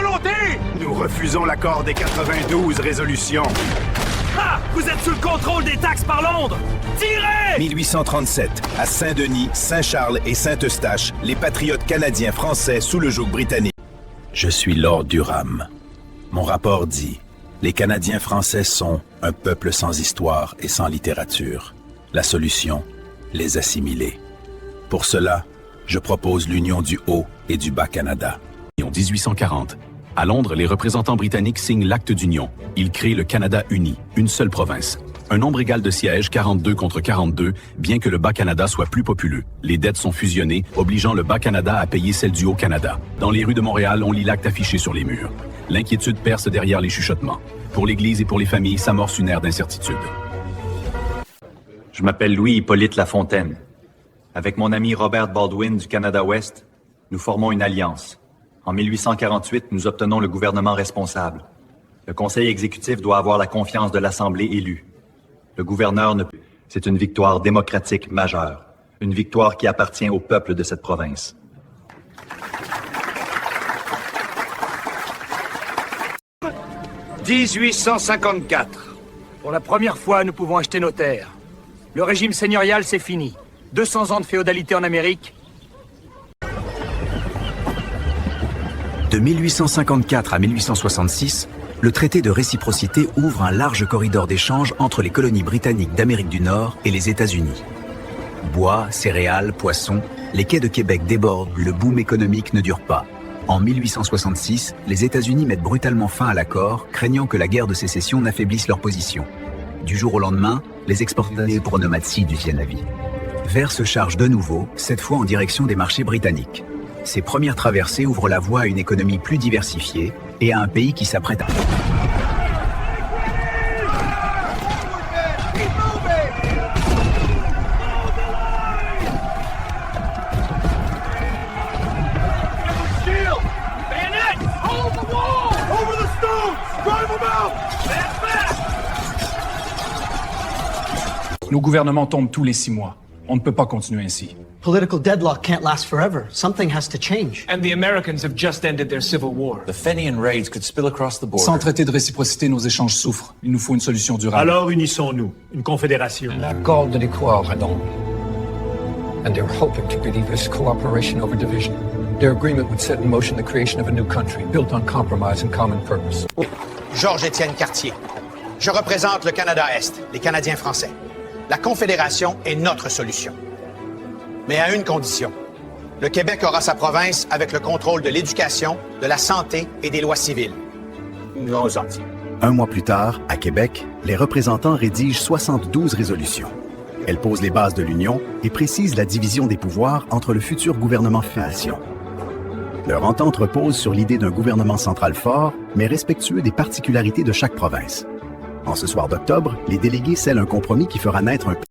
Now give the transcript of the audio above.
volonté! Nous refusons l'accord des 92 résolutions. Ah! Vous êtes sous le contrôle des taxes par Londres! Tirez! 1837, à Saint-Denis, Saint-Charles et Saint-Eustache, les patriotes canadiens français sous le joug britannique. Je suis Lord Durham. Mon rapport dit: les Canadiens français sont un peuple sans histoire et sans littérature. La solution, les assimiler. Pour cela, je propose l'union du Haut et du Bas-Canada. En 1840, à Londres, les représentants britanniques signent l'acte d'union. Ils créent le Canada uni, une seule province. Un nombre égal de sièges, 42 contre 42, bien que le Bas-Canada soit plus populeux. Les dettes sont fusionnées, obligeant le Bas-Canada à payer celles du Haut-Canada. Dans les rues de Montréal, on lit l'acte affiché sur les murs. L'inquiétude perce derrière les chuchotements. Pour l'Église et pour les familles, s'amorce une ère d'incertitude. Je m'appelle Louis-Hippolyte Lafontaine. Avec mon ami Robert Baldwin du Canada-Ouest, nous formons une alliance. En 1848, nous obtenons le gouvernement responsable. Le conseil exécutif doit avoir la confiance de l'Assemblée élue. Le gouverneur ne peut. C'est une victoire démocratique majeure. Une victoire qui appartient au peuple de cette province. « 1854. Pour la première fois, nous pouvons acheter nos terres. Le régime seigneurial, c'est fini. 200 ans de féodalité en Amérique. De 1854 à 1866, le traité de réciprocité ouvre un large corridor d'échange entre les colonies britanniques d'Amérique du Nord et les États-Unis. Bois, céréales, poissons, les quais de Québec débordent, le boom économique ne dure pas. En 1866, les États-Unis mettent brutalement fin à l'accord, craignant que la guerre de sécession n'affaiblisse leur position. Du jour au lendemain, les exportateurs pour Nomadsy deviennent à vie. Vers se charge de nouveau, cette fois en direction des marchés britanniques. Ces premières traversées ouvrent la voie à une économie plus diversifiée et à un pays qui s'apprête à... Nos gouvernements tombent tous les 6 mois. On ne peut pas continuer ainsi. Political deadlock can't last forever. Something has to change. And the Americans have just ended their civil war. The Fenian raids could spill across the border. Sans traité de réciprocité, nos échanges souffrent. Il nous faut une solution durable. Alors unissons-nous, une confédération. L'accord de l'Équateur, and they're hoping to get this cooperation over division. Their agreement would set in motion the creation of a new country, built on compromise and common purpose. Georges-Étienne Cartier. Je représente le Canada-Est, les Canadiens français. La Confédération est notre solution. Mais à une condition. Le Québec aura sa province avec le contrôle de l'éducation, de la santé et des lois civiles. Nous allons en dire. Un mois plus tard, à Québec, les représentants rédigent 72 résolutions. Elles posent les bases de l'Union et précisent la division des pouvoirs entre le futur gouvernement fédération. Leur entente repose sur l'idée d'un gouvernement central fort, mais respectueux des particularités de chaque province. En ce soir d'octobre, les délégués scellent un compromis qui fera naître un